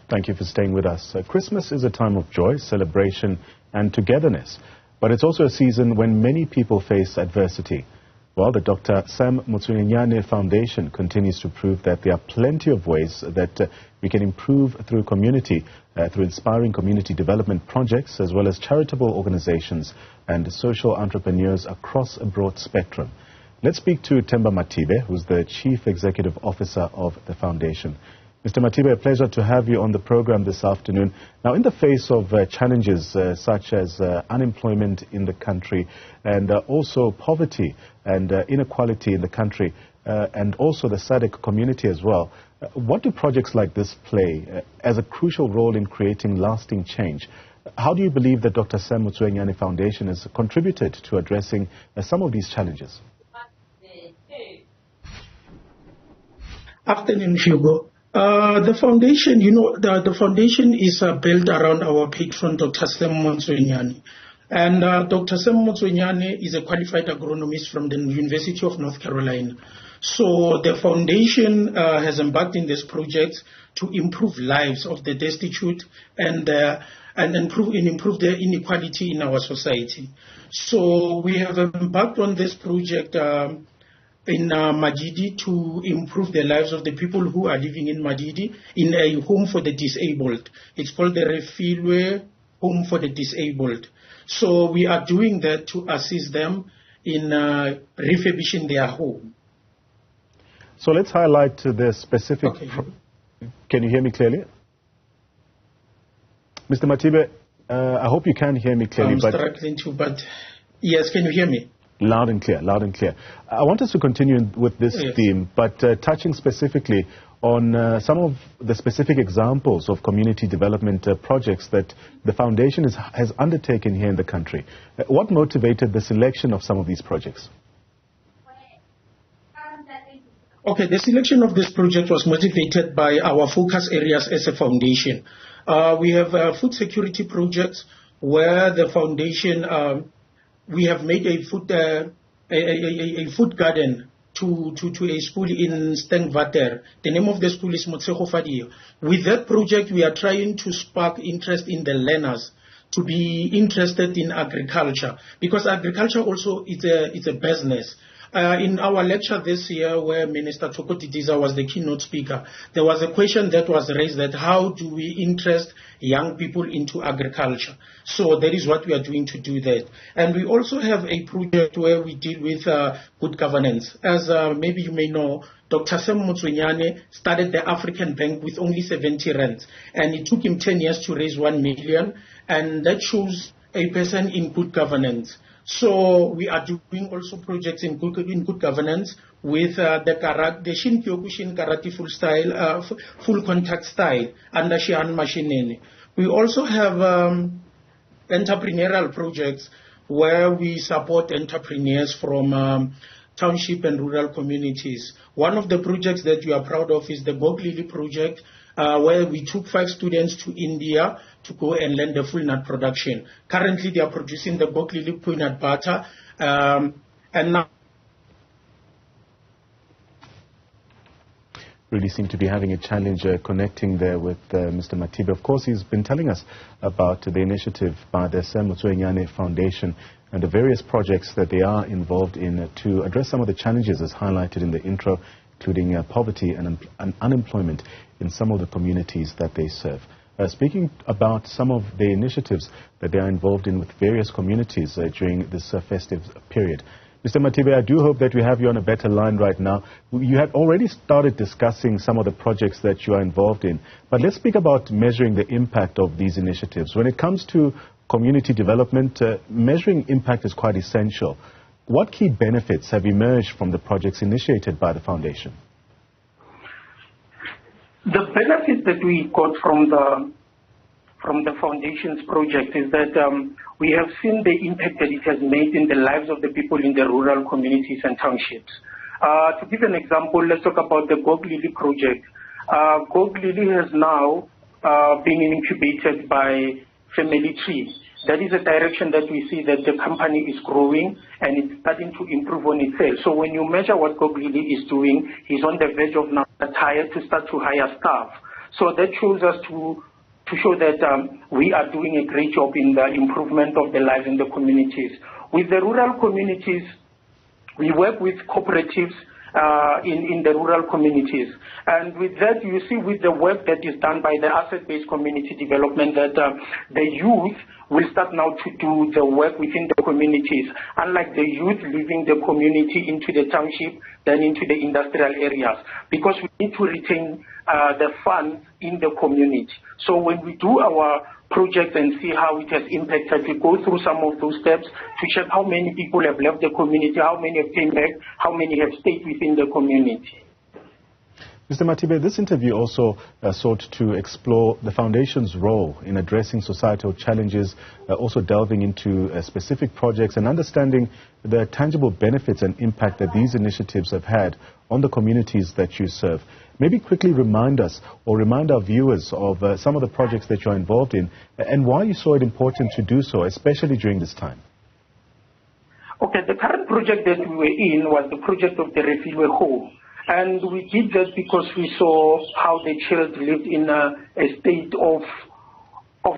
Thank you for staying with us. Christmas is a time of joy, celebration and togetherness, but it's also a season when many people face adversity. Well, the Dr Sam Motsuenyane Foundation continues to prove that there are plenty of ways that we can improve through community, through inspiring community development projects, as well as charitable organizations and social entrepreneurs across a broad spectrum. Let's speak to Themba Mathibe, who's the Chief Executive Officer of the Foundation. Mr. Mathibe, a pleasure to have you on the program this afternoon. Now, in the face of challenges such as unemployment in the country and also poverty and inequality in the country and also the SADC community as well, what do projects like this play as a crucial role in creating lasting change? How do you believe that Dr. Sam Motsuenyane Foundation has contributed to addressing some of these challenges? Afternoon, Hugo. The foundation, the foundation is built around our patron, Dr. Sam Motsuenyane. And Dr. Sam Motsuenyane is a qualified agronomist from the University of North Carolina. So the foundation has embarked in this project to improve lives of the destitute and improve the inequality in our society. So we have embarked on this project in Madidi to improve the lives of the people who are living in Madidi in a home for the disabled. It's called the Refilwe Home for the Disabled. So we are doing that to assist them in refurbishing their home. So let's highlight the specific... Okay. Can you hear me clearly? Mr. Mathibe, I hope you can hear me clearly. I'm struggling to, but yes, can you hear me? Loud and clear, loud and clear. I want us to continue with this theme, but touching specifically on some of the specific examples of community development projects that the Foundation has undertaken here in the country. What motivated the selection of some of these projects? Okay, the selection of this project was motivated by our focus areas as a foundation. We have food security projects where the foundation... we have made a food garden to a school in Stengwater. The name of the school is Motsego. With that project, we are trying to spark interest in the learners to be interested in agriculture, because agriculture also is a business. In our lecture this year, where Minister Tshokotidiza was the keynote speaker, there was a question that was raised that how do we interest young people into agriculture? So that is what we are doing to do that. And we also have a project where we deal with good governance. As maybe you may know, Dr. Sam Motsuenyane started the African Bank with only 70 rands, and it took him 10 years to raise 1 million, and that shows a person in good governance. So we are doing also projects in good governance with the Shin Kyokushin Karate full style, full contact style under Shihan Mashineni. We also have entrepreneurial projects where we support entrepreneurs from township and rural communities. One of the projects that we are proud of is the Bog Lily project, where we took 5 students to India to go and learn the full nut production. Currently, they are producing the Bog Lily peanut butter, and now really seem to be having a challenge connecting there with Mr. Mathibe. Of course, he's been telling us about the initiative by the Sam Motsuenyane Foundation and the various projects that they are involved in to address some of the challenges as highlighted in the intro, including poverty and unemployment in some of the communities that they serve. Speaking about some of the initiatives that they are involved in with various communities during this festive period. Mr. Mathibe, I do hope that we have you on a better line right now. You had already started discussing some of the projects that you are involved in, but let's speak about measuring the impact of these initiatives. When it comes to community development, measuring impact is quite essential. What key benefits have emerged from the projects initiated by the Foundation? The benefit that we got from the Foundation's project is that we have seen the impact that it has made in the lives of the people in the rural communities and townships. To give an example, let's talk about the Gog Lily project. Gog Lily has now been incubated by Family Tree. That is a direction that we see that the company is growing and it's starting to improve on itself. So when you measure what Gog Lily is doing, he's on the verge of now tired to start to hire staff. So that shows us to show that we are doing a great job in the improvement of the lives in the communities. With the rural communities, we work with cooperatives in the rural communities. And with that, you see with the work that is done by the asset-based community development that the youth will start now to do the work within the communities, unlike the youth leaving the community into the township, then into the industrial areas, because we need to retain the funds in the community. So when we do our project and see how it has impacted, we go through some of those steps to check how many people have left the community, how many have came back, how many have stayed within the community. Mr. Mathibe, this interview also sought to explore the Foundation's role in addressing societal challenges, also delving into specific projects and understanding the tangible benefits and impact that these initiatives have had on the communities that you serve. Maybe quickly remind us or remind our viewers of some of the projects that you're involved in and why you saw it important to do so, especially during this time. Okay, the current project that we were in was the project of the refugee home. And we did that because we saw how the children lived in a state of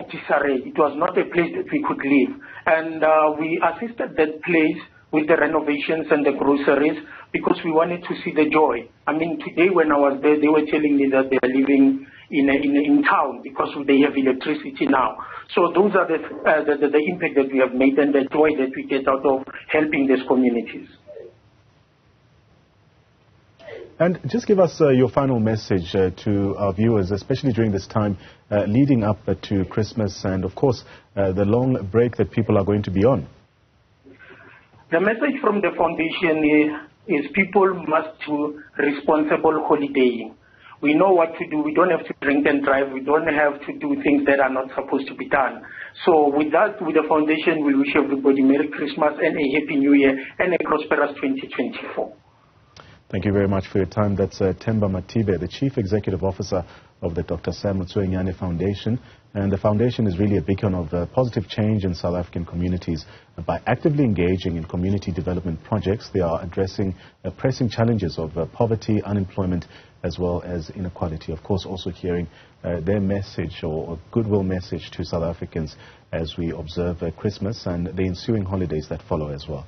disarray. It was not a place that we could live. And we assisted that place with the renovations and the groceries because we wanted to see the joy. I mean, today when I was there, they were telling me that they are living in town because they have electricity now. So those are the impact that we have made and the joy that we get out of helping these communities. And just give us your final message to our viewers, especially during this time leading up to Christmas and, of course, the long break that people are going to be on. The message from the foundation is people must do responsible holidaying. We know what to do. We don't have to drink and drive. We don't have to do things that are not supposed to be done. So with that, with the foundation, we wish everybody Merry Christmas and a Happy New Year and a prosperous 2024. Thank you very much for your time. That's Themba Mathibe, the Chief Executive Officer of the Dr Sam Motsuenyane Foundation. And the foundation is really a beacon of positive change in South African communities. By actively engaging in community development projects, they are addressing pressing challenges of poverty, unemployment, as well as inequality. Of course, also hearing their message or goodwill message to South Africans as we observe Christmas and the ensuing holidays that follow as well.